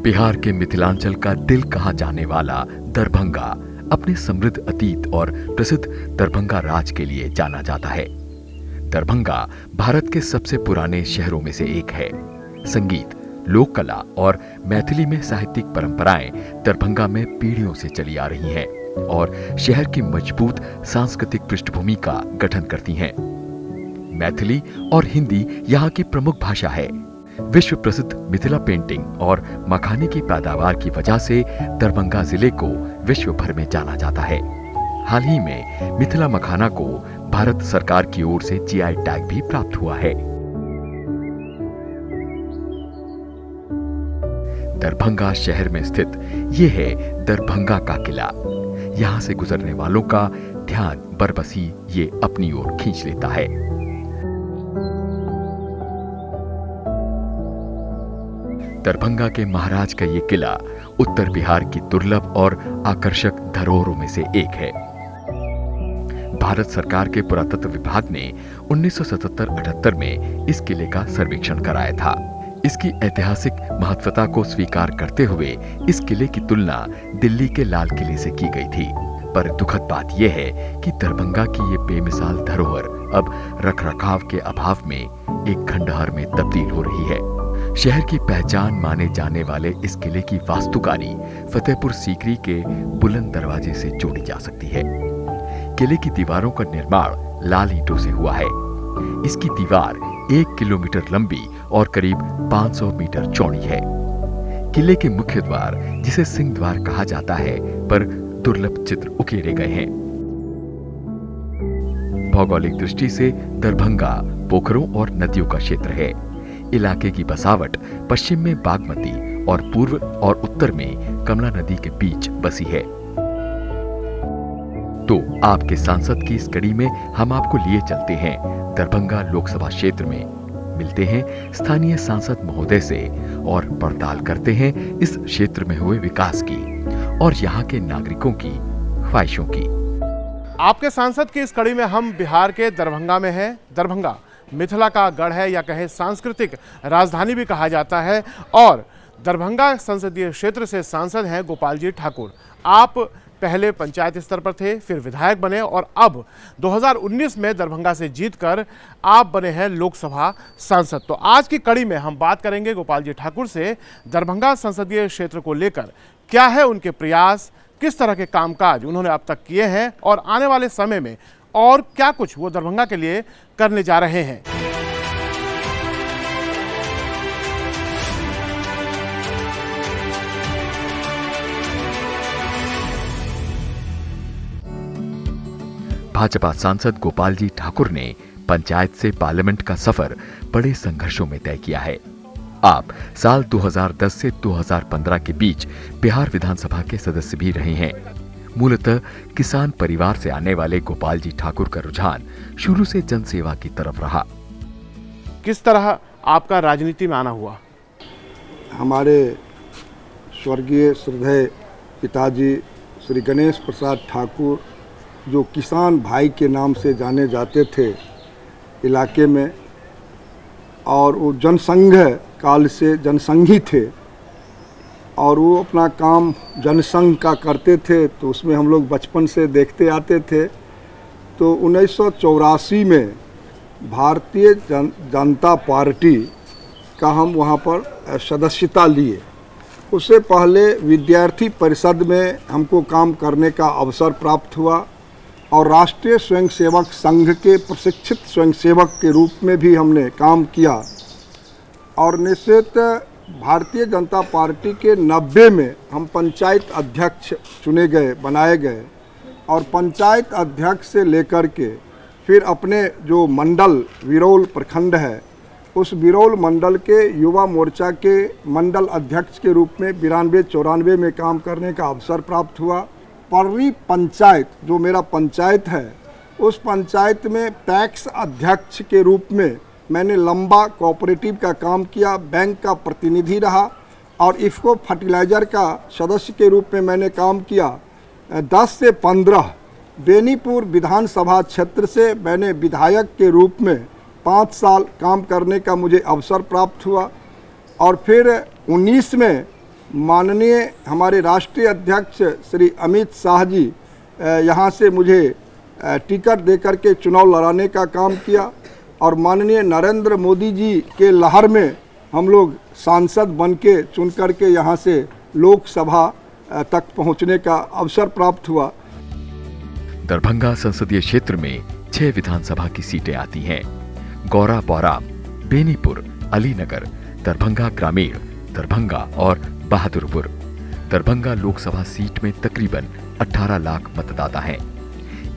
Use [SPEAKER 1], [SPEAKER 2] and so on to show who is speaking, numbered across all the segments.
[SPEAKER 1] बिहार के मिथिलांचल का दिल कहा जाने वाला दरभंगा अपने समृद्ध अतीत और प्रसिद्ध दरभंगा राज के लिए जाना जाता है। दरभंगा भारत के सबसे पुराने शहरों में से एक है। संगीत, लोक कला और मैथिली में साहित्यिक परंपराएं दरभंगा में पीढ़ियों से चली आ रही हैं और शहर की मजबूत सांस्कृतिक पृष्ठभूमि का गठन करती हैं। मैथिली और हिंदी यहाँ की प्रमुख भाषा है। विश्व प्रसिद्ध मिथिला पेंटिंग और मखाने की पैदावार की वजह से दरभंगा जिले को विश्व भर में जाना जाता है। हाल ही में मिथिला मखाना को भारत सरकार की ओर से जीआई टैग भी प्राप्त हुआ है। दरभंगा शहर में स्थित ये है दरभंगा का किला। यहाँ से गुजरने वालों का ध्यान बरबसी ये अपनी ओर खींच लेता है। दरभंगा के महाराज का ये किला उत्तर बिहार की दुर्लभ और आकर्षक धरोहरों में से एक है। भारत सरकार के पुरातत्व विभाग ने 1977-78 में इस किले का सर्वेक्षण कराया था। इसकी ऐतिहासिक महत्वता को स्वीकार करते हुए इस किले की तुलना दिल्ली के लाल किले से की गई थी। पर दुखद बात यह है कि दरभंगा की ये बेमिसाल धरोहर अब रखरखाव के अभाव में एक खंडहर में तब्दील हो रही है। शहर की पहचान माने जाने वाले इस किले की वास्तुकारी फतेहपुर सीकरी के बुलंद दरवाजे से जोड़ी जा सकती है। किले की दीवारों का निर्माण लाल ईंटों से हुआ है। इसकी दीवार 1 किलोमीटर लंबी और करीब 500 मीटर चौड़ी है। किले के मुख्य द्वार, जिसे सिंह द्वार कहा जाता है, पर दुर्लभ चित्र उकेरे गए हैं। भौगोलिक दृष्टि से दरभंगा पोखरों और नदियों का क्षेत्र है। इलाके की बसावट पश्चिम में बागमती और पूर्व और उत्तर में कमला नदी के बीच बसी है। तो आपके सांसद की इस कड़ी में हम आपको लिए चलते हैं दरभंगा लोकसभा क्षेत्र में। मिलते हैं स्थानीय सांसद महोदय से और पड़ताल करते हैं इस क्षेत्र में हुए विकास की और यहाँ के नागरिकों की ख्वाहिशों की।
[SPEAKER 2] आपके सांसद की इस कड़ी में हम बिहार के दरभंगा में हैं। दरभंगा मिथिला का गढ़ है या कहें सांस्कृतिक राजधानी भी कहा जाता है और दरभंगा संसदीय क्षेत्र से सांसद हैं गोपाल जी ठाकुर। आप पहले पंचायत स्तर पर थे, फिर विधायक बने और अब 2019 में दरभंगा से जीतकर आप बने हैं लोकसभा सांसद। तो आज की कड़ी में हम बात करेंगे गोपाल जी ठाकुर से दरभंगा संसदीय क्षेत्र को लेकर क्या है उनके प्रयास, किस तरह के कामकाज उन्होंने अब तक किए हैं और आने वाले समय में और क्या कुछ वो दरभंगा के लिए करने जा रहे हैं।
[SPEAKER 1] भाजपा सांसद गोपाल जी ठाकुर ने पंचायत से पार्लियामेंट का सफर बड़े संघर्षों में तय किया है। आप साल 2010 से 2015 के बीच बिहार विधानसभा के सदस्य भी रहे हैं। मूलतः किसान परिवार से आने वाले गोपाल जी ठाकुर का रुझान शुरू से जनसेवा की तरफ रहा।
[SPEAKER 2] किस तरह आपका राजनीति में आना हुआ?
[SPEAKER 3] हमारे स्वर्गीय श्रद्धेय पिताजी श्री गणेश प्रसाद ठाकुर, जो किसान भाई के नाम से जाने जाते थे इलाके में, और वो जनसंघ काल से जनसंघी थे और वो अपना काम जनसंघ का करते थे। तो उसमें हम लोग बचपन से देखते आते थे। तो 1984 में भारतीय जनता पार्टी का हम वहाँ पर सदस्यता लिए। उससे पहले विद्यार्थी परिषद में हमको काम करने का अवसर प्राप्त हुआ और राष्ट्रीय स्वयंसेवक संघ के प्रशिक्षित स्वयंसेवक के रूप में भी हमने काम किया। और निश्चित भारतीय जनता पार्टी के 90 में हम पंचायत अध्यक्ष चुने गए, बनाए गए और पंचायत अध्यक्ष से लेकर के फिर अपने जो मंडल विरोल प्रखंड है, उस विरोल मंडल के युवा मोर्चा के मंडल अध्यक्ष के रूप में 92-94 में काम करने का अवसर प्राप्त हुआ। पर्री पंचायत जो मेरा पंचायत है, उस पंचायत में पैक्स अध्यक्ष के रूप में मैंने लंबा कोऑपरेटिव का काम किया, बैंक का प्रतिनिधि रहा और इफ़को फर्टिलाइज़र का सदस्य के रूप में मैंने काम किया। 10 से 15 बेनीपुर विधानसभा क्षेत्र से मैंने विधायक के रूप में 5 साल काम करने का मुझे अवसर प्राप्त हुआ और फिर 19 में माननीय हमारे राष्ट्रीय अध्यक्ष श्री अमित शाह जी यहाँ से मुझे टिकट देकर के चुनाव लड़ाने का काम किया और माननीय नरेंद्र मोदी जी के लहर में हम लोग सांसद बन के चुन करके यहाँ से लोकसभा तक पहुँचने का अवसर प्राप्त हुआ।
[SPEAKER 1] दरभंगा संसदीय क्षेत्र में 6 विधानसभा की सीटें आती हैं। गौरा बौराम, बेनीपुर, अलीनगर, दरभंगा ग्रामीण, दरभंगा और बहादुरपुर। दरभंगा लोकसभा सीट में तकरीबन 18 लाख मतदाता हैं।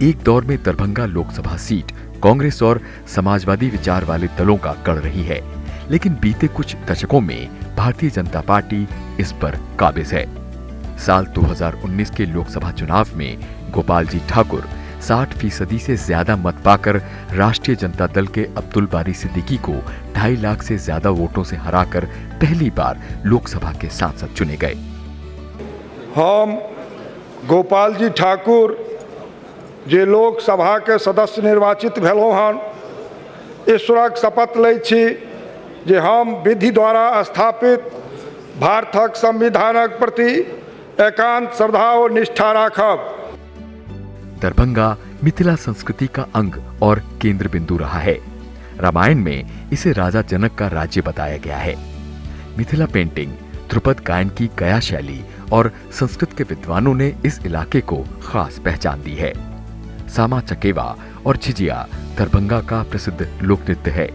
[SPEAKER 1] एक दौर में दरभंगा लोकसभा सीट कांग्रेस और समाजवादी विचार वाले दलों का गढ़ रही है, लेकिन बीते कुछ दशकों में भारतीय जनता पार्टी इस पर काबिज है। साल 2019 के लोकसभा चुनाव में गोपाल जी ठाकुर 60% से ज्यादा मत पाकर राष्ट्रीय जनता दल के अब्दुल बारी सिद्दीकी को 2.5 लाख से ज्यादा वोटों से हराकर पहली बार लोकसभा के सांसद चुने गए।
[SPEAKER 4] हम गोपाल जी ठाकुर जे लोकसभा के सदस्य निर्वाचित भेलहुँ हन, ईश्वरक शपथ लै छी जे हम विधि द्वारा स्थापित भारतक संविधानक प्रति एकांत श्रद्धा और निष्ठा राखब।
[SPEAKER 1] दरभंगा मिथिला संस्कृति का अंग और केंद्र बिंदु रहा है। रामायण में इसे राजा जनक का राज्य बताया गया है। मिथिला पेंटिंग, ध्रुपद गायन की गया शैली और संस्कृत के विद्वानों ने इस इलाके को खास पहचान दी है। सामा चकेवा और झिझिया दरभंगा का प्रसिद्ध लोक नृत्य है।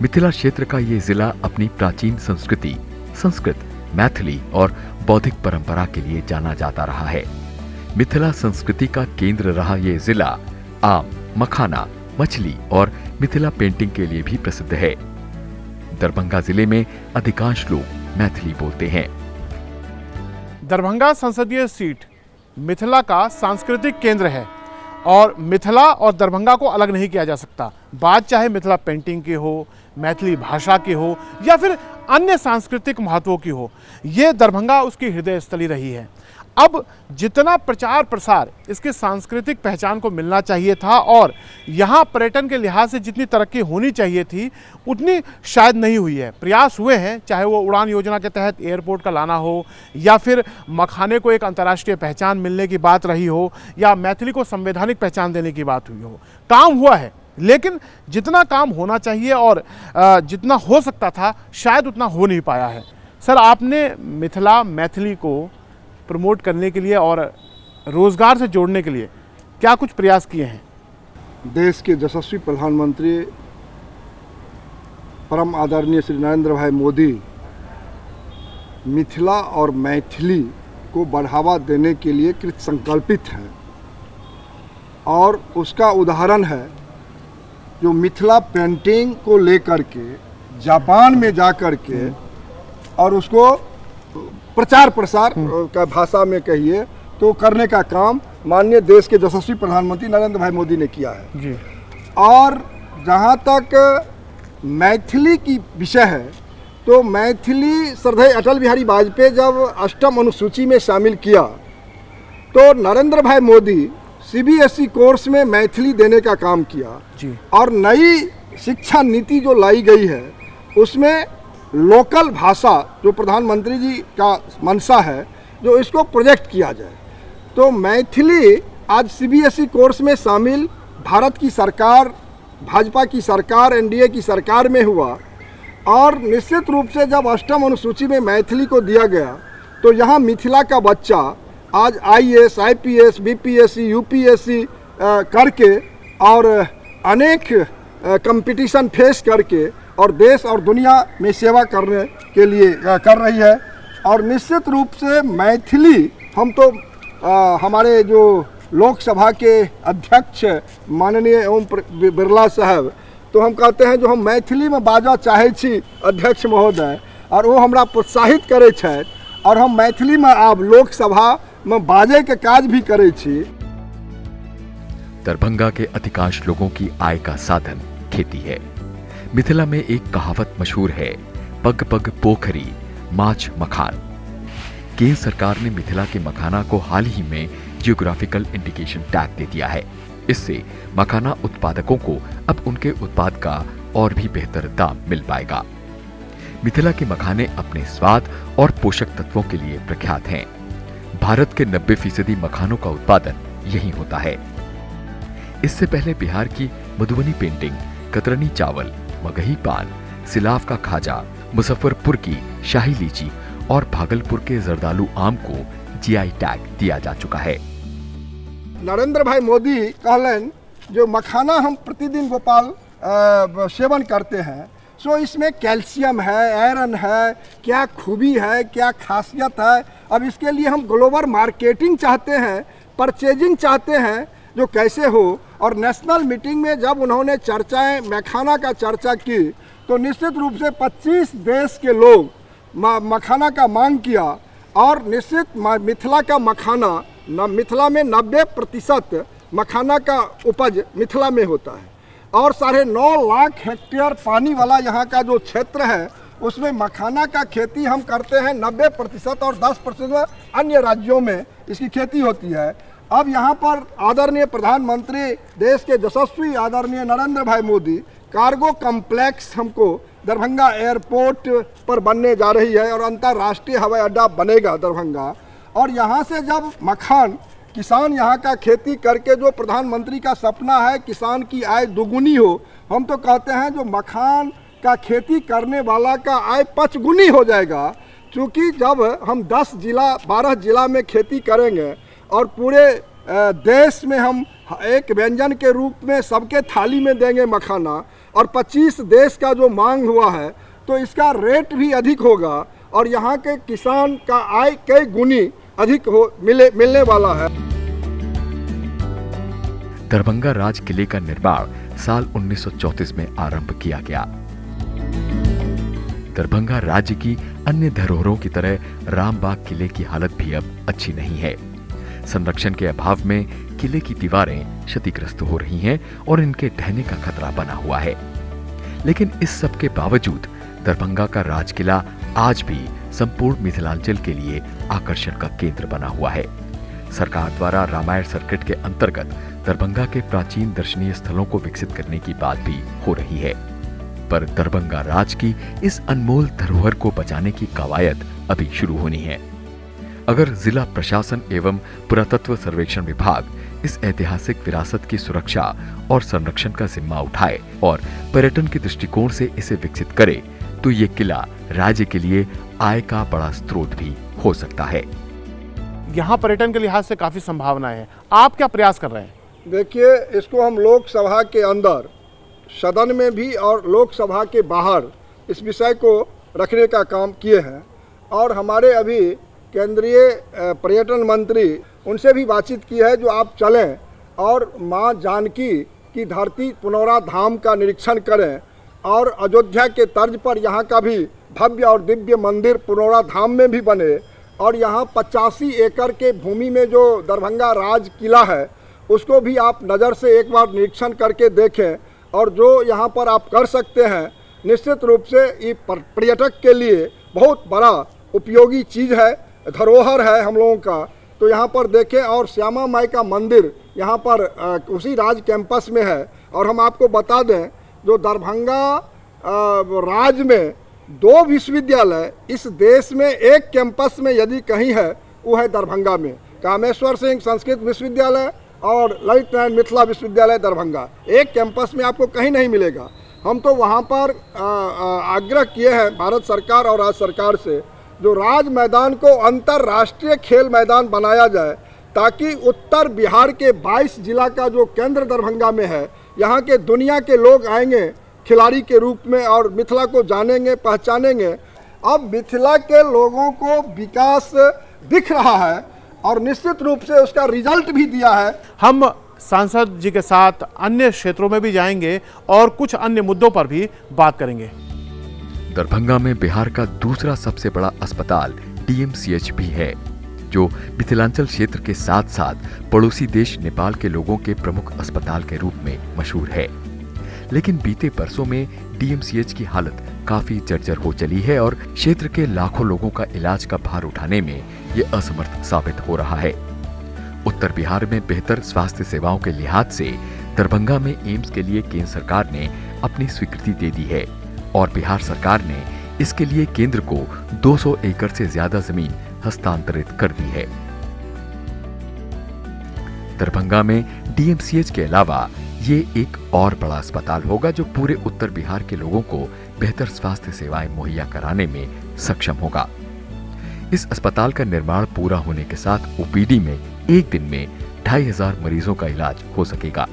[SPEAKER 1] मिथिला क्षेत्र का ये जिला अपनी प्राचीन संस्कृति, संस्कृत, मैथिली और बौद्धिक परंपरा के लिए जाना जाता रहा है। मिथिला संस्कृति का केंद्र रहा ये जिला आम, मखाना, मछली और मिथिला पेंटिंग के लिए भी प्रसिद्ध है। दरभंगा जिले में अधिकांश लोग मैथिली बोलते हैं।
[SPEAKER 2] दरभंगा संसदीय सीट मिथिला का सांस्कृतिक केंद्र है और मिथिला और दरभंगा को अलग नहीं किया जा सकता। बात चाहे मिथिला पेंटिंग की हो, मैथिली भाषा की हो या फिर अन्य सांस्कृतिक महत्वों की हो, ये दरभंगा उसकी हृदय स्थली रही है। अब जितना प्रचार प्रसार इसकी सांस्कृतिक पहचान को मिलना चाहिए था और यहाँ पर्यटन के लिहाज से जितनी तरक्की होनी चाहिए थी उतनी शायद नहीं हुई है। प्रयास हुए हैं, चाहे वो उड़ान योजना के तहत एयरपोर्ट का लाना हो या फिर मखाने को एक अंतर्राष्ट्रीय पहचान मिलने की बात रही हो या मैथिली को संवैधानिक पहचान देने की बात हुई हो। काम हुआ है, लेकिन जितना काम होना चाहिए और जितना हो सकता था शायद उतना हो नहीं पाया है। सर, आपने मिथिला, मैथिली को प्रमोट करने के लिए और रोजगार से जोड़ने के लिए क्या कुछ प्रयास किए हैं?
[SPEAKER 3] देश के यशस्वी प्रधानमंत्री परम आदरणीय श्री नरेंद्र भाई मोदी मिथिला और मैथिली को बढ़ावा देने के लिए कृत संकल्पित हैं और उसका उदाहरण है जो मिथिला पेंटिंग को लेकर के जापान में जा कर के और उसको प्रचार प्रसार का भाषा में कहिए तो करने का काम माननीय देश के यशस्वी प्रधानमंत्री नरेंद्र भाई मोदी ने किया है जी। और जहाँ तक मैथिली की विषय है तो मैथिली श्रद्धेय अटल बिहारी वाजपेयी जब 8वीं अनुसूची में शामिल किया तो नरेंद्र भाई मोदी CBSE कोर्स में मैथिली देने का काम किया जी। और नई शिक्षा नीति जो लाई गई है उसमें लोकल भाषा जो प्रधानमंत्री जी का मंशा है जो इसको प्रोजेक्ट किया जाए। तो मैथिली आज CBSE कोर्स में शामिल भारत की सरकार, भाजपा की सरकार, NDA की सरकार में हुआ और निश्चित रूप से जब 8वीं अनुसूची में मैथिली को दिया गया तो यहाँ मिथिला का बच्चा आज IAS, IPS, BPSC, UPSC करके और अनेक कंपटीशन फेस करके और देश और दुनिया में सेवा करने के लिए कर रही है। और निश्चित रूप से मैथिली हम तो हमारे जो लोकसभा के अध्यक्ष माननीय ओम बिरला साहब तो हम कहते हैं जो हम मैथिली में बाजा चाहे छी अध्यक्ष महोदय और वो हमरा प्रोत्साहित करे छथि और हम मैथिली में आब लोकसभा में बाजे के काज भी करे छी।
[SPEAKER 1] दरभंगा के अधिकांश लोगों की आय का साधन खेती है। मिथिला में एक कहावत मशहूर है, पग पग पोखरी माछ मखान। केंद्र सरकार ने मिथिला के मखाना को हाल ही में जियोग्राफिकल इंडिकेशन टैग दे दिया है। इससे मखाना उत्पादकों को अब उनके उत्पाद का और भी बेहतर दाम मिल पाएगा। मिथिला के मखाने अपने स्वाद और पोषक तत्वों के लिए प्रख्यात हैं। भारत के 90% मखानों का उत्पादन यहीं होता है। इससे पहले बिहार की मधुबनी पेंटिंग, कतरनी चावल, मगही पान, सिलाव का खाजा, मुजफ्फरपुर की शाही लीची और भागलपुर के जर्दालू आम को जीआई टैग दिया जा चुका है।
[SPEAKER 3] नरेंद्र भाई मोदी कहलन जो मखाना हम प्रतिदिन गोपाल सेवन करते हैं, सो इसमें कैल्शियम है, आयरन है, क्या खूबी है, क्या खासियत है। अब इसके लिए हम ग्लोबल मार्केटिंग चाहते हैं, परचेजिंग चाहते हैं जो कैसे हो। और नेशनल मीटिंग में जब उन्होंने चर्चाएं मखाना का चर्चा की तो निश्चित रूप से 25 देश के लोग मखाना का मांग किया। और निश्चित मिथिला का मखाना मिथिला में 90% मखाना का उपज मिथिला में होता है। और 9.5 लाख हेक्टेयर पानी वाला यहाँ का जो क्षेत्र है उसमें मखाना का खेती हम करते हैं 90% और 10% अन्य राज्यों में इसकी खेती होती है। अब यहाँ पर आदरणीय प्रधानमंत्री देश के यशस्वी आदरणीय नरेंद्र भाई मोदी कार्गो कॉम्प्लेक्स हमको दरभंगा एयरपोर्ट पर बनने जा रही है और अंतर्राष्ट्रीय हवाई अड्डा बनेगा दरभंगा। और यहाँ से जब मखान किसान यहाँ का खेती करके जो प्रधानमंत्री का सपना है किसान की आय दुगुनी हो, हम तो कहते हैं जो मखान का खेती करने वाला का आय 5 गुनी हो जाएगा। क्योंकि जब हम 10 जिला 12 जिला में खेती करेंगे और पूरे देश में हम एक व्यंजन के रूप में सबके थाली में देंगे मखाना और 25 देश का जो मांग हुआ है तो इसका रेट भी अधिक होगा और यहाँ के किसान का आय कई गुनी अधिक मिलने वाला है।
[SPEAKER 1] दरभंगा राज किले का निर्माण साल 1934 में आरंभ किया गया। दरभंगा राज्य की अन्य धरोहरों की तरह रामबाग किले की हालत भी अब अच्छी नहीं है। संरक्षण के अभाव में किले की दीवारें क्षतिग्रस्त हो रही हैं और इनके ढहने का खतरा बना हुआ है। लेकिन इस सब के बावजूद दरभंगा का राजकिला आज भी संपूर्ण मिथिलांचल के लिए आकर्षण का केंद्र बना हुआ है। सरकार द्वारा रामायण सर्किट के अंतर्गत दरभंगा के प्राचीन दर्शनीय स्थलों को विकसित करने की बात भी हो रही है, पर दरभंगा राज की इस अनमोल धरोहर को बचाने की कवायद अभी शुरू होनी है। अगर जिला प्रशासन एवं पुरातत्व सर्वेक्षण विभाग इस ऐतिहासिक विरासत की सुरक्षा और संरक्षण का जिम्मा उठाए और पर्यटन के दृष्टिकोण से इसे विकसित करे तो ये किला राज्य के लिए आय का बड़ा स्रोत भी हो सकता है।
[SPEAKER 2] यहाँ पर्यटन के लिहाज से काफी संभावनाएं हैं, आप क्या प्रयास कर रहे हैं?
[SPEAKER 3] देखिए, इसको हम लोकसभा के अंदर सदन में भी और लोकसभा के बाहर इस विषय को रखने का काम किए हैं और हमारे अभी केंद्रीय पर्यटन मंत्री उनसे भी बातचीत की है जो आप चलें और माँ जानकी की धरती पुनौरा धाम का निरीक्षण करें और अयोध्या के तर्ज पर यहाँ का भी भव्य और दिव्य मंदिर पुनौरा धाम में भी बने और यहाँ 85 एकड़ के भूमि में जो दरभंगा राज किला है उसको भी आप नज़र से एक बार निरीक्षण करके देखें। और जो यहाँ पर आप कर सकते हैं निश्चित रूप से ये पर्यटक के लिए बहुत बड़ा उपयोगी चीज़ है, धरोहर है हम लोगों का। तो यहाँ पर देखें और श्यामा माई का मंदिर यहाँ पर उसी राज कैंपस में है। और हम आपको बता दें जो दरभंगा राज में 2 विश्वविद्यालय इस देश में एक कैंपस में यदि कहीं है वो है दरभंगा में, कामेश्वर सिंह संस्कृत विश्वविद्यालय और ललित नारायण मिथिला विश्वविद्यालय दरभंगा। एक कैंपस में आपको कहीं नहीं मिलेगा। हम तो वहाँ पर आग्रह किए हैं भारत सरकार और राज्य सरकार से जो राज मैदान को अंतर्राष्ट्रीय खेल मैदान बनाया जाए ताकि उत्तर बिहार के 22 जिला का जो केंद्र दरभंगा में है यहाँ के दुनिया के लोग आएंगे खिलाड़ी के रूप में और मिथिला को जानेंगे पहचानेंगे। अब मिथिला के लोगों को विकास दिख रहा है और निश्चित रूप से उसका रिजल्ट भी दिया है।
[SPEAKER 2] हम सांसद जी के साथ अन्य क्षेत्रों में भी जाएंगे और कुछ अन्य मुद्दों पर भी बात करेंगे।
[SPEAKER 1] दरभंगा में बिहार का दूसरा सबसे बड़ा अस्पताल डीएमसीएच भी है जो मिथिलांचल क्षेत्र के साथ साथ पड़ोसी देश नेपाल के लोगों के प्रमुख अस्पताल के रूप में मशहूर है। लेकिन बीते बरसों में डीएमसीएच की हालत काफी जर्जर हो चली है और क्षेत्र के लाखों लोगों का इलाज का भार उठाने में ये असमर्थ साबित हो रहा है। उत्तर बिहार में बेहतर स्वास्थ्य सेवाओं के लिहाज से दरभंगा में एम्स के लिए केंद्र सरकार ने अपनी स्वीकृति दे दी है और बिहार सरकार ने इसके लिए केंद्र को 200 एकड़ से ज्यादा जमीन हस्तांतरित कर दी है। दरभंगा में डीएमसीएच के अलावा ये एक और बड़ा अस्पताल होगा जो पूरे उत्तर बिहार के लोगों को बेहतर स्वास्थ्य सेवाएं मुहैया कराने में सक्षम होगा। इस अस्पताल का निर्माण पूरा होने के साथ ओपीडी में एक दिन में 2500 मरीजों का इलाज हो सकेगा।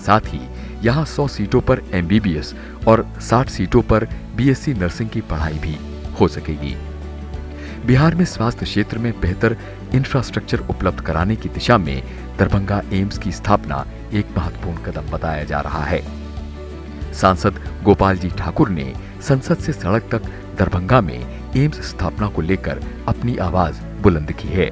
[SPEAKER 1] साथ ही यहाँ 100 सीटों पर एमबीबीएस और 60 सीटों पर बीएससी नर्सिंग की पढ़ाई भी हो सकेगी। बिहार में स्वास्थ्य क्षेत्र में बेहतर इंफ्रास्ट्रक्चर उपलब्ध कराने की दिशा में दरभंगा एम्स की स्थापना एक महत्वपूर्ण कदम बताया जा रहा है। सांसद गोपाल जी ठाकुर ने संसद से सड़क तक दरभंगा में एम्स स्थापना को लेकर अपनी आवाज बुलंद की है।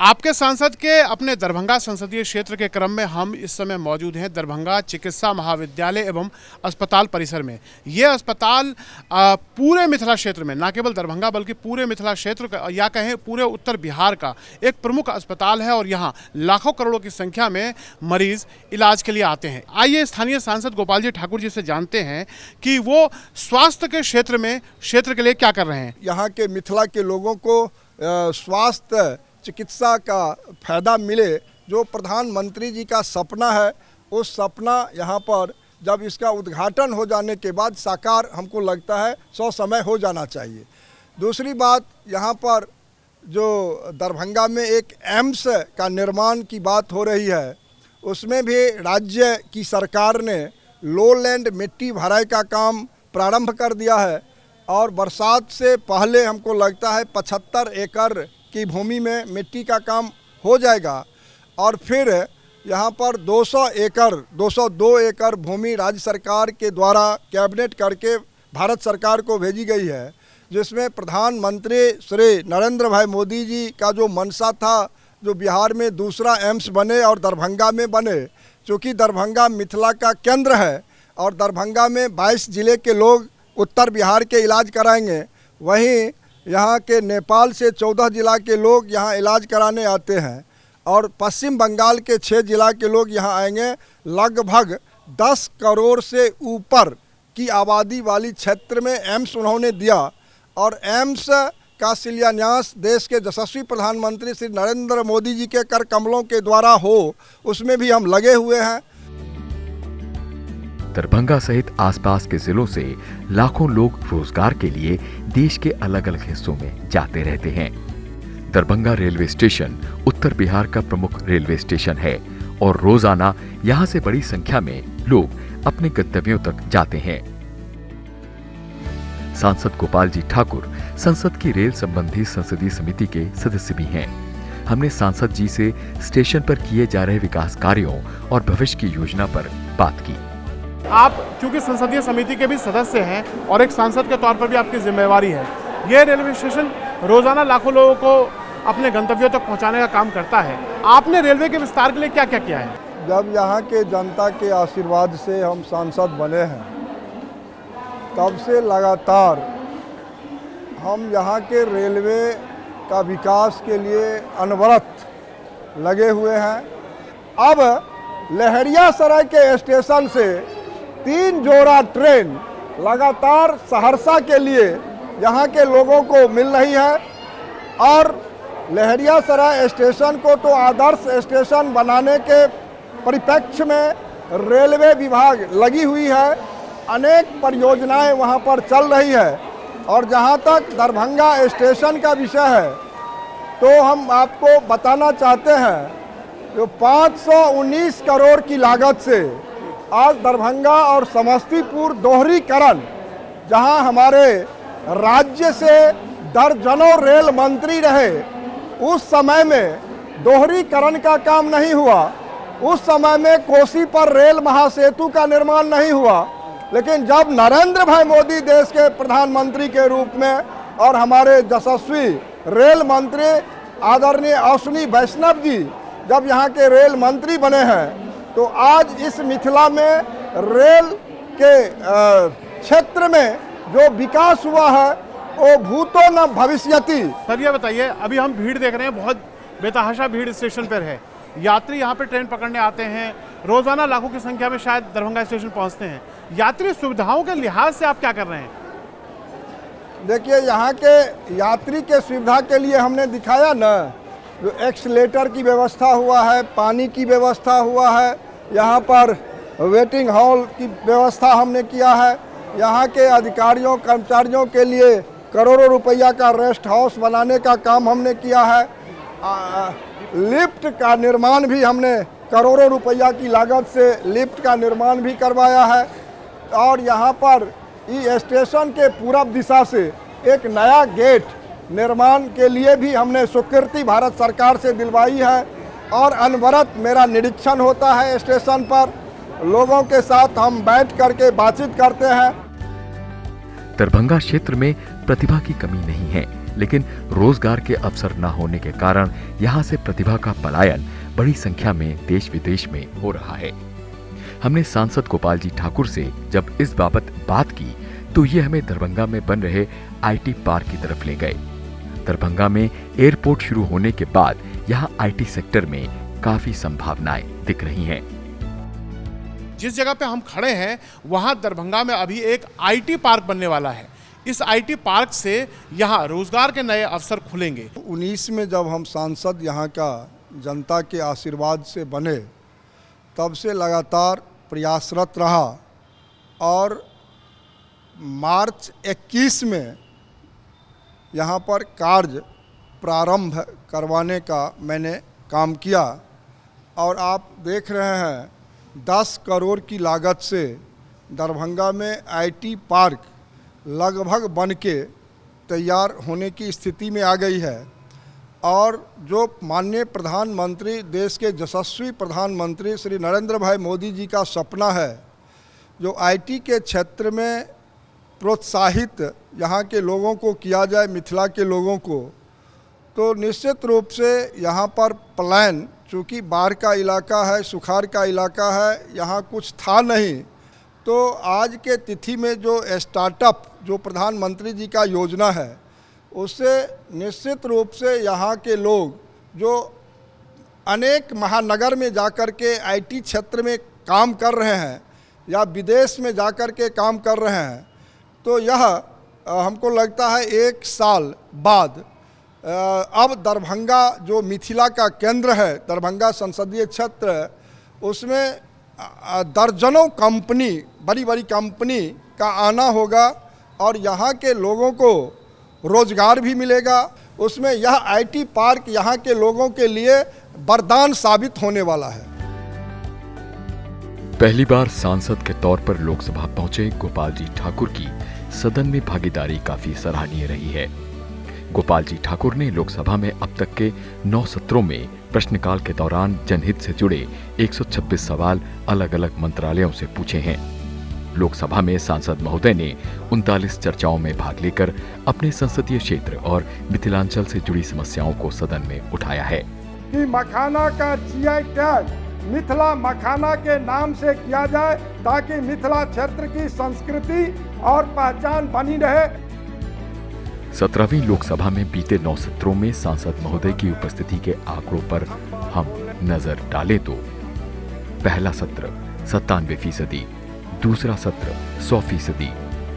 [SPEAKER 2] आपके सांसद के अपने दरभंगा संसदीय क्षेत्र के क्रम में हम इस समय मौजूद हैं दरभंगा चिकित्सा महाविद्यालय एवं अस्पताल परिसर में। ये अस्पताल पूरे मिथिला क्षेत्र में, न केवल दरभंगा बल्कि पूरे मिथिला क्षेत्र का या कहें पूरे उत्तर बिहार का एक प्रमुख अस्पताल है और यहाँ लाखों करोड़ों की संख्या में मरीज इलाज के लिए आते हैं। आइए स्थानीय सांसद गोपाल जी ठाकुर जी से जानते हैं कि वो स्वास्थ्य के क्षेत्र के लिए क्या कर रहे हैं।
[SPEAKER 3] यहाँ के मिथिला के लोगों को स्वास्थ्य चिकित्सा का फायदा मिले, जो प्रधानमंत्री जी का सपना है, उस सपना यहाँ पर जब इसका उद्घाटन हो जाने के बाद साकार हमको लगता है 100 समय हो जाना चाहिए। दूसरी बात, यहाँ पर जो दरभंगा में एक एम्स का निर्माण की बात हो रही है, उसमें भी राज्य की सरकार ने लोलैंड मिट्टी भराई का काम प्रारंभ कर दिया है और बरसात से पहले हमको लगता है 75 एकड़ की भूमि में मिट्टी का काम हो जाएगा और फिर यहाँ पर 202 एकड़ भूमि राज्य सरकार के द्वारा कैबिनेट करके भारत सरकार को भेजी गई है, जिसमें प्रधानमंत्री श्री नरेंद्र भाई मोदी जी का जो मंशा था, जो बिहार में दूसरा एम्स बने और दरभंगा में बने। चूँकि दरभंगा मिथिला का केंद्र है और दरभंगा में 22 जिले के लोग उत्तर बिहार के इलाज कराएंगे, वहीं यहाँ के नेपाल से 14 जिला के लोग यहाँ इलाज कराने आते हैं और पश्चिम बंगाल के 6 जिला के लोग यहाँ आएंगे। लगभग 10 करोड़ से ऊपर की आबादी वाली क्षेत्र में एम्स उन्होंने दिया और एम्स का शिलान्यास देश के यशस्वी प्रधानमंत्री श्री नरेंद्र मोदी जी के कर कमलों के द्वारा हो, उसमें भी हम लगे हुए हैं।
[SPEAKER 1] दरभंगा सहित आसपास के जिलों से लाखों लोग रोजगार के लिए देश के अलग अलग हिस्सों में जाते रहते हैं। दरभंगा रेलवे स्टेशन उत्तर बिहार का प्रमुख रेलवे स्टेशन है और रोजाना यहां से बड़ी संख्या में लोग अपने गंतव्यों तक जाते हैं। सांसद गोपाल जी ठाकुर संसद की रेल संबंधी संसदीय समिति के सदस्य भी हैं। हमने सांसद जी से स्टेशन पर किए जा रहे विकास कार्यों और भविष्य की योजना पर बात की।
[SPEAKER 2] आप क्योंकि संसदीय समिति के भी सदस्य हैं और एक सांसद के तौर पर भी आपकी जिम्मेवारी है। ये रेलवे स्टेशन रोजाना लाखों लोगों को अपने गंतव्यों तक पहुंचाने का काम करता है। आपने रेलवे के विस्तार के लिए क्या क्या किया है?
[SPEAKER 3] जब यहाँ के जनता के आशीर्वाद से हम सांसद बने हैं, तब से लगातार हम यहाँ के रेलवे का विकास के लिए अनवरत लगे हुए हैं। अब लहरियासराय के स्टेशन से 3 जोड़ा ट्रेन लगातार सहरसा के लिए यहाँ के लोगों को मिल रही है और लहरियासराय स्टेशन को तो आदर्श स्टेशन बनाने के परिप्रेक्ष्य में रेलवे विभाग लगी हुई है। अनेक परियोजनाएं वहाँ पर चल रही है और जहाँ तक दरभंगा स्टेशन का विषय है, तो हम आपको बताना चाहते हैं जो 519 करोड़ की लागत से आज दरभंगा और समस्तीपुर दोहरीकरण, जहां हमारे राज्य से दर्जनों रेल मंत्री रहे, उस समय में दोहरीकरण का काम नहीं हुआ। उस समय में कोसी पर रेल महासेतु का निर्माण नहीं हुआ, लेकिन जब नरेंद्र भाई मोदी देश के प्रधानमंत्री के रूप में और हमारे यशस्वी रेल मंत्री आदरणीय अश्विनी वैष्णव जी जब यहाँ के रेल मंत्री बने हैं, तो आज इस मिथिला में रेल के क्षेत्र में जो विकास हुआ है वो भूतो न भविष्यति।
[SPEAKER 2] सर ये बताइए, अभी हम भीड़ देख रहे हैं, बहुत बेतहाशा भीड़ स्टेशन पर है। यात्री यहाँ पे ट्रेन पकड़ने आते हैं, रोजाना लाखों की संख्या में शायद दरभंगा स्टेशन पहुँचते हैं। यात्री सुविधाओं के लिहाज से आप क्या कर रहे हैं?
[SPEAKER 3] देखिए यहाँ के यात्री के सुविधा के लिए हमने दिखाया ना, जो एक्सीलेटर की व्यवस्था हुआ है, पानी की व्यवस्था हुआ है, यहाँ पर वेटिंग हॉल की व्यवस्था हमने किया है, यहाँ के अधिकारियों कर्मचारियों के लिए करोड़ों रुपया का रेस्ट हाउस बनाने का काम हमने किया है। लिफ्ट का निर्माण भी हमने करोड़ों रुपया की लागत से लिफ्ट का निर्माण भी करवाया है। और यहाँ पर स्टेशन के पूरब दिशा से एक नया गेट निर्माण के लिए भी हमने स्वीकृति भारत सरकार से दिलवाई है। और अनवरत मेरा निरीक्षण होता है स्टेशन पर, लोगों के साथ हम बैठ करके बातचीत करते हैं।
[SPEAKER 1] दरभंगा क्षेत्र में प्रतिभा की कमी नहीं है, लेकिन रोजगार के अवसर न होने के कारण यहाँ से प्रतिभा का पलायन बड़ी संख्या में देश विदेश में हो रहा है। हमने सांसद गोपाल जी ठाकुर से जब इस बाबत बात की तो ये हमें दरभंगा में बन रहे आईटी पार्क की तरफ ले गए। दरभंगा में एयरपोर्ट शुरू होने के बाद यहाँ आईटी सेक्टर में काफी संभावनाएं दिख रही हैं।
[SPEAKER 2] जिस जगह पे हम खड़े हैं वहाँ दरभंगा में अभी एक आईटी पार्क बनने वाला है। इस आईटी पार्क से यहाँ रोजगार के नए अवसर खुलेंगे।
[SPEAKER 3] 19 में जब हम सांसद यहाँ का जनता के आशीर्वाद से बने, तब से लगातार प्रयासरत रहा और मार्च 21 में यहाँ पर कार्य प्रारंभ करवाने का मैंने काम किया। और आप देख रहे हैं 10 करोड़ की लागत से दरभंगा में आईटी पार्क लगभग बन के तैयार होने की स्थिति में आ गई है। और जो माननीय प्रधानमंत्री, देश के यशस्वी प्रधानमंत्री श्री नरेंद्र भाई मोदी जी का सपना है, जो आईटी के क्षेत्र में प्रोत्साहित यहाँ के लोगों को किया जाए, मिथिला के लोगों को, तो निश्चित रूप से यहाँ पर प्लान, चूँकि बाढ़ का इलाका है, सुखाड़ का इलाका है, यहाँ कुछ था नहीं, तो आज के तिथि में जो स्टार्टअप जो प्रधानमंत्री जी का योजना है, उससे निश्चित रूप से यहाँ के लोग जो अनेक महानगर में जाकर के आईटी क्षेत्र में काम कर रहे हैं या विदेश में जाकर के काम कर रहे हैं, तो यह हमको लगता है 1 साल बाद अब दरभंगा जो मिथिला का केंद्र है, दरभंगा संसदीय क्षेत्र, उसमें दर्जनों कंपनी, बड़ी बड़ी कंपनी का आना होगा और यहाँ के लोगों को रोजगार भी मिलेगा। उसमें यह आईटी पार्क यहाँ के लोगों के लिए वरदान साबित होने वाला है।
[SPEAKER 1] पहली बार सांसद के तौर पर लोकसभा पहुंचे गोपाल जी ठाकुर की सदन में भागीदारी काफी सराहनीय रही है। गोपाल जी ठाकुर ने लोकसभा में अब तक के 9 सत्रों में प्रश्नकाल के दौरान जनहित से जुड़े 126 सवाल अलग अलग मंत्रालयों से पूछे हैं। लोकसभा में सांसद महोदय ने 39 चर्चाओं में भाग लेकर अपने संसदीय क्षेत्र और मिथिलांचल से जुड़ी समस्याओं को सदन में उठाया है।
[SPEAKER 4] कि मखाना का जीआई टैग मिथिला मखाना के नाम से किया जाए, ताकि मिथिला क्षेत्र की संस्कृति और पहचान बनी रहे।
[SPEAKER 1] 17वीं लोकसभा में बीते 9 सत्रों में सांसद महोदय की उपस्थिति के आंकड़ों पर हम नजर डालें तो पहला सत्र 97%, दूसरा सत्र 100%,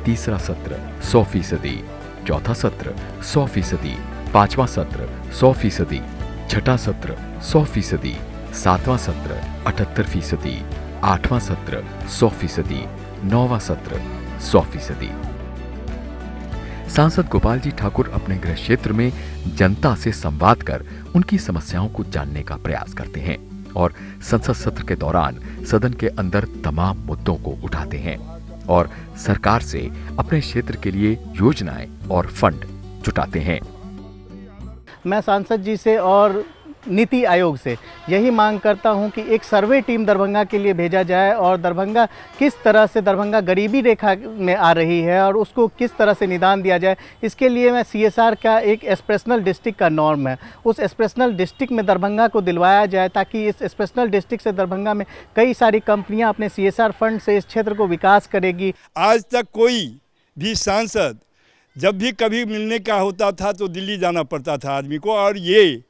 [SPEAKER 1] तीसरा सत्र 100%, चौथा सत्र 100%, पांचवा सत्र 100%, छठा सत्र 100%, सातवां सत्र 78%, आठवां सत्र 100%, नौवां सत्र 100%। सांसद गोपाल जी ठाकुर अपने गृह क्षेत्र में जनता से संवाद कर उनकी समस्याओं को जानने का प्रयास करते हैं और संसद सत्र के दौरान सदन के अंदर तमाम मुद्दों को उठाते हैं और सरकार से अपने क्षेत्र के लिए योजनाएं और फंड जुटाते हैं।
[SPEAKER 5] मैं सांसद जी से और नीति आयोग से यही मांग करता हूं कि एक सर्वे टीम दरभंगा के लिए भेजा जाए और दरभंगा किस तरह से दरभंगा गरीबी रेखा में आ रही है और उसको किस तरह से निदान दिया जाए। इसके लिए मैं CSR का एक एस्पिरेशनल डिस्ट्रिक्ट का नॉर्म है, उस एस्पिरेशनल डिस्ट्रिक्ट में दरभंगा को दिलवाया जाए, ताकि इस एस्पिरेशनल डिस्ट्रिक्ट से दरभंगा में कई सारी कंपनियाँ अपने CSR फंड से इस क्षेत्र को विकास करेगी।
[SPEAKER 6] आज तक कोई भी सांसद जब भी कभी मिलने का होता था तो दिल्ली जाना पड़ता था आदमी को, और ये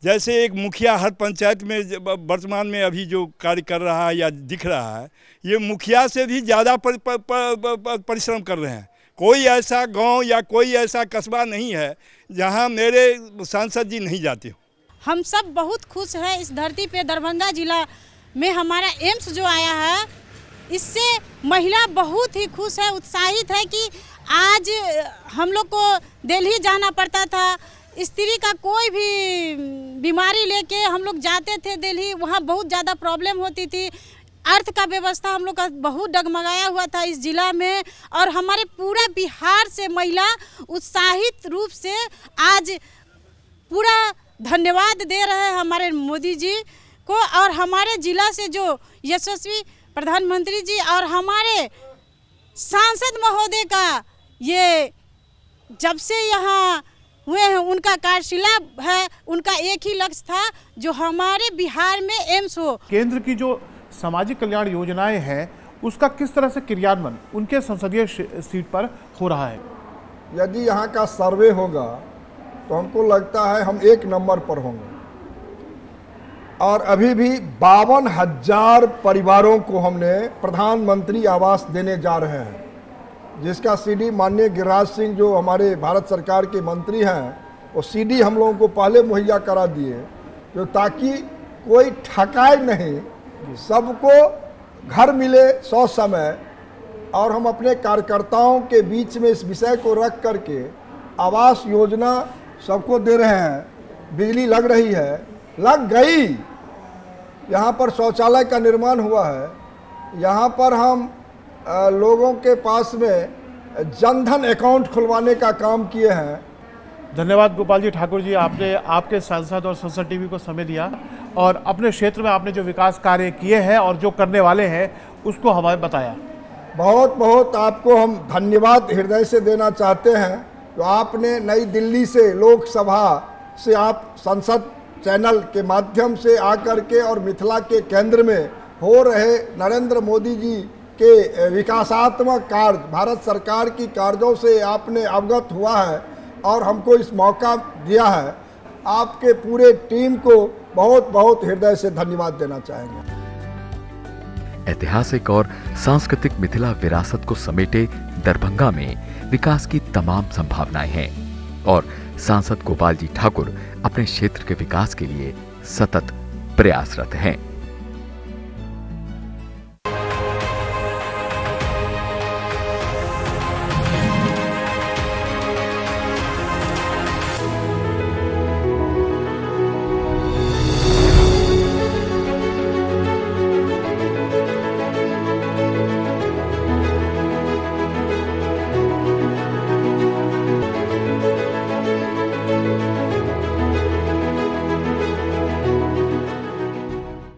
[SPEAKER 6] जैसे एक मुखिया हर पंचायत में वर्तमान में अभी जो कार्य कर रहा है या दिख रहा है, ये मुखिया से भी ज़्यादा परिश्रम कर रहे हैं। कोई ऐसा गांव या कोई ऐसा कस्बा नहीं है जहां मेरे सांसद जी नहीं जाते हो।
[SPEAKER 7] हम सब बहुत खुश हैं इस धरती पे दरभंगा जिला में हमारा एम्स जो आया है, इससे महिला बहुत ही खुश है, उत्साहित है कि आज हम लोग को दिल्ली जाना पड़ता था। स्त्री का कोई भी बीमारी लेके हम लोग जाते थे दिल्ली, वहाँ बहुत ज़्यादा प्रॉब्लम होती थी। अर्थ का व्यवस्था हम लोग का बहुत डगमगाया हुआ था इस जिला में, और हमारे पूरा बिहार से महिला उत्साहित रूप से आज पूरा धन्यवाद दे रहे हैं हमारे मोदी जी को, और हमारे जिला से जो यशस्वी प्रधानमंत्री जी और हमारे सांसद महोदय का ये जब से यहाँ हुए हैं उनका कार्यशिला है, उनका एक ही लक्ष्य था जो हमारे बिहार में एम्स हो।
[SPEAKER 2] केंद्र की जो सामाजिक कल्याण योजनाएं हैं उसका किस तरह से क्रियान्वयन उनके संसदीय सीट पर हो रहा है?
[SPEAKER 3] यदि यहाँ का सर्वे होगा तो हमको लगता है हम 1 नंबर पर होंगे। और अभी भी 52,000 परिवारों को हमने प्रधानमंत्री आवास देने जा रहे हैं, जिसका सीडी माननीय गिरिराज सिंह जो हमारे भारत सरकार के मंत्री हैं, वो सीडी हम लोगों को पहले मुहैया करा दिए, जो ताकि कोई ठकाए नहीं, सबको घर मिले 100 समय। और हम अपने कार्यकर्ताओं के बीच में इस विषय को रख करके आवास योजना सबको दे रहे हैं। बिजली लग रही है, लग गई। यहाँ पर शौचालय का निर्माण हुआ है। यहाँ पर हम लोगों के पास में जनधन अकाउंट खुलवाने का काम किए हैं।
[SPEAKER 2] धन्यवाद गोपाल जी ठाकुर जी, आपने आपके सांसद और संसद टीवी को समय दिया और अपने क्षेत्र में आपने जो विकास कार्य किए हैं और जो करने वाले हैं उसको हमें बताया।
[SPEAKER 3] बहुत बहुत आपको हम धन्यवाद हृदय से देना चाहते हैं। तो आपने नई दिल्ली से लोकसभा से आप संसद चैनल के माध्यम से आकर के और मिथिला के केंद्र में हो रहे नरेंद्र मोदी जी के विकासात्मक कार्य, भारत सरकार की कार्यों से आपने अवगत हुआ है और हमको इस मौका दिया है। आपके पूरे टीम को बहुत बहुत हृदय से धन्यवाद देना चाहेंगे।
[SPEAKER 1] ऐतिहासिक और सांस्कृतिक मिथिला विरासत को समेटे दरभंगा में विकास की तमाम संभावनाएं हैं और सांसद गोपाल जी ठाकुर अपने क्षेत्र के विकास के लिए सतत प्रयासरत हैं।